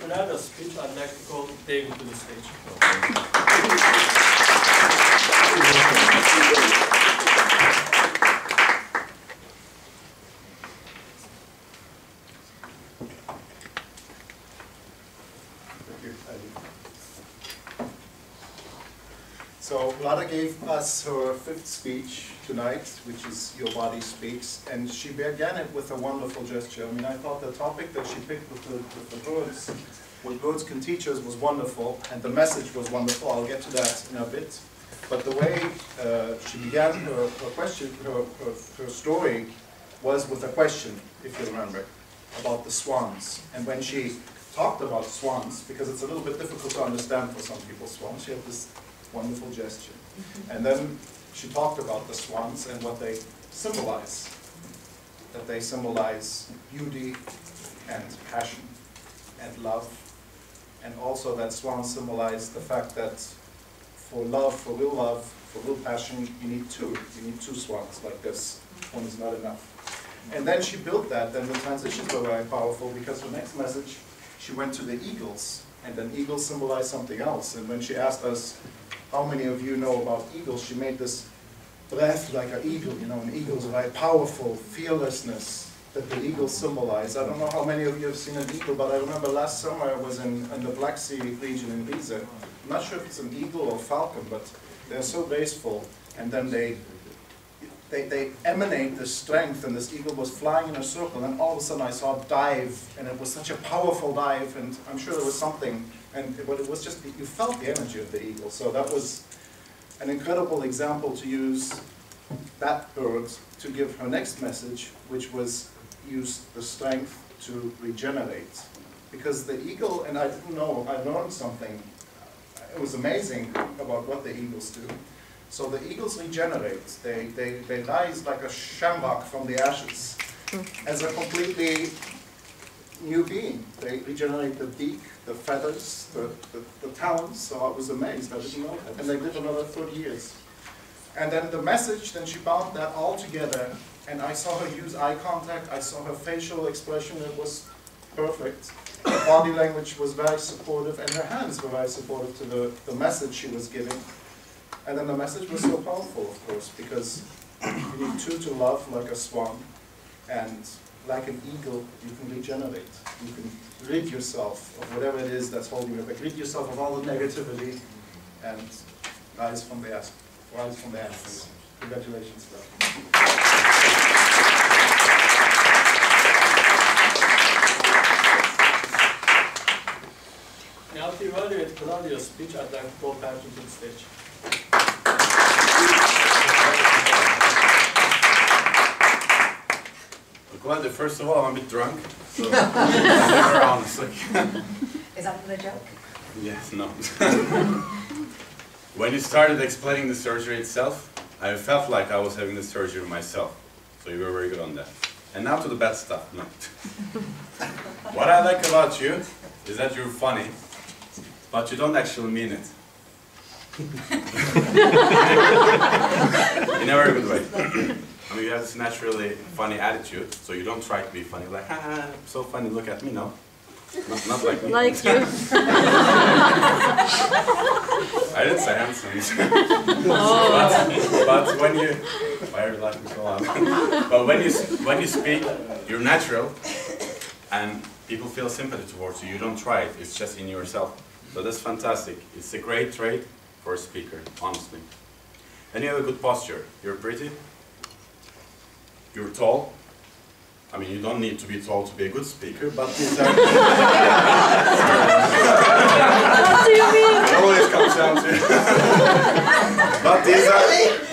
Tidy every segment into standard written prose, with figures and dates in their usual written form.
Bernardo's speech, I'd like to call David to the stage. So Lada gave us her 5th speech tonight, which is Your Body Speaks, and she began it with a wonderful gesture. I mean, I thought the topic that she picked with the birds, what birds can teach us, was wonderful, and the message was wonderful. I'll get to that in a bit. But the way she began her question, her story, was with a question, if you remember, about the swans. And when she talked about swans, because it's a little bit difficult to understand for some people, swans, she had this wonderful gesture. And then she talked about the swans and what they symbolize. That they symbolize beauty and passion and love. And also that swans symbolize the fact that for real passion, you need two. You need 2 swans like this. One is not enough. And then she built that, then the transitions were very powerful, because her next message, she went to the eagles. And then eagles symbolize something else. And when she asked us, how many of you know about eagles, she made this breath like an eagle. You know, an eagle is a very powerful fearlessness that the eagles symbolize. I don't know how many of you have seen an eagle, but I remember last summer I was in the Black Sea region in Rize. I'm not sure if it's an eagle or falcon, but they're so graceful. And then they emanate this strength, and this eagle was flying in a circle, and all of a sudden I saw it dive, and it was such a powerful dive, and I'm sure there was something, but it was just, you felt the energy of the eagle. So that was an incredible example to use that bird to give her next message, which was use the strength to regenerate. Because the eagle, and I didn't know, I learned something, it was amazing about what the eagles do. So the eagles regenerate. They rise like a sjambak from the ashes as a completely new being. They regenerate the beak, the feathers, the talons. So I was amazed. I didn't know that. And they live another 30 years. And then the message, then she bound that all together. And I saw her use eye contact. I saw her facial expression. It was perfect. Her body language was very supportive. And her hands were very supportive to the message she was giving. And then the message was so powerful, of course, because you need 2 to love like a swan, and like an eagle, you can regenerate. You can rid yourself of whatever it is that's holding you back. Rid yourself of all the negativity and rise from the ashes. Congratulations, Doug. Now to evaluate Claudio's speech, I'd like to call Perçin to the stage. Claudio, first of all, I'm a bit drunk, so I'm never honest. Is that the joke? Yes, no. When you started explaining the surgery itself, I felt like I was having the surgery myself. So you were very good on that. And now to the bad stuff. No. What I like about you is that you're funny, but you don't actually mean it. In a very good way. I mean, you have this naturally funny attitude, so you don't try to be funny, like, ah, so funny, look at me, no. Not like me. Like you. I didn't say handsome. Oh. but when you, why are you laughing so loud? But when you speak, you're natural, and people feel sympathy towards you. You don't try it, it's just in yourself. So that's fantastic. It's a great trait for a speaker, honestly. And you have a good posture. You're pretty. You're tall. I mean, you don't need to be tall to be a good speaker, but these are... What do you mean? It always comes down to... But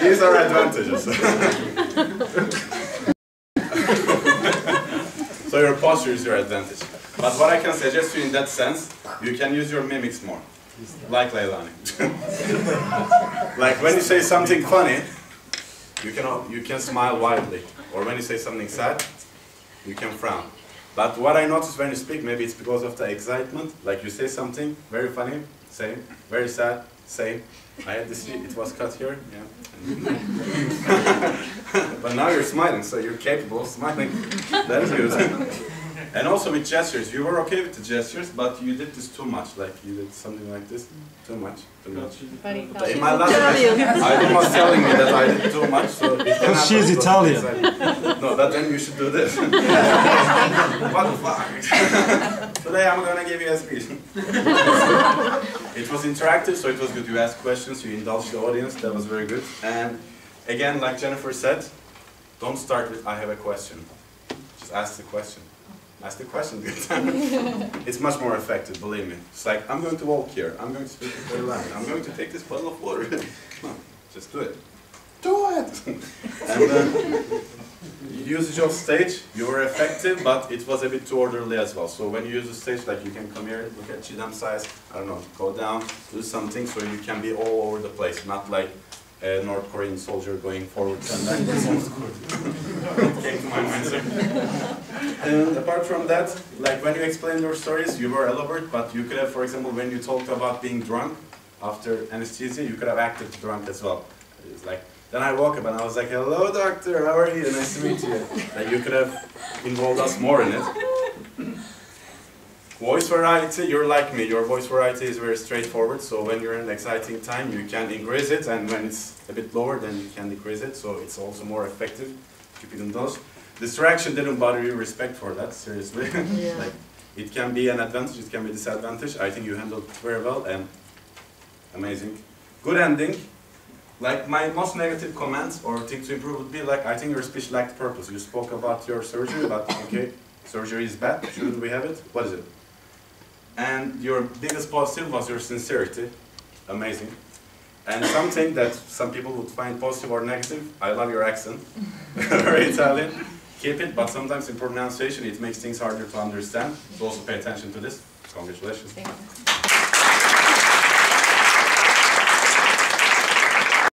these are advantages. So your posture is your advantage. But what I can suggest to you in that sense, you can use your mimics more. Like Leilani. Like when you say something funny, you can smile widely. Or when you say something sad, you can frown. But what I notice when you speak, maybe it's because of the excitement. Like you say something very funny, same. Very sad, same. I had to see it was cut here. Yeah. But now you're smiling, so you're capable of smiling. That is good. And also with gestures, you were okay with the gestures, but you did this too much. Like you did something like this, too much, too much. But In my last lesson, I was telling me that I did too much, so it can happen. She's Italian. No, but then you should do this. What the fuck? Today I'm gonna give you a speech. It was interactive, so it was good. You asked questions, you indulged the audience, that was very good. And again, like Jennifer said, don't start with I have a question. Just ask the question. Ask the question this time. It's much more effective, believe me. It's like, I'm going to walk here, I'm going to speak in the language, I'm going to take this bottle of water. No, just do it. Do it! And usage of stage, you were effective, but it was a bit too orderly as well. So when you use the stage, like you can come here, look at Chidam's size, I don't know, go down, do something so you can be all over the place, not like a North Korean soldier going forward and back. This almost came to my mind, sir. And apart from that, like when you explained your stories, you were elaborate, but you could have, for example, when you talked about being drunk after anesthesia, you could have acted drunk as well. It's like, then I woke up and I was like, hello doctor, how are you? Nice to meet you. Like you could have involved us more in it. Voice variety, you're like me, your voice variety is very straightforward, so when you're in an exciting time, you can increase it, and when it's a bit lower, then you can decrease it, so it's also more effective. Keep it in those. Distraction didn't bother you, respect for that, seriously. Yeah. Like, it can be an advantage, it can be a disadvantage. I think you handled it very well, and amazing. Good ending. Like, my most negative comments or thing to improve would be like, I think your speech lacked purpose. You spoke about your surgery, but okay, surgery is bad, shouldn't we have it? What is it? And your biggest positive was your sincerity. Amazing. And something that some people would find positive or negative, I love your accent. Very Italian. Keep it, but sometimes in pronunciation it makes things harder to understand. So also pay attention to this. Congratulations. Thank you.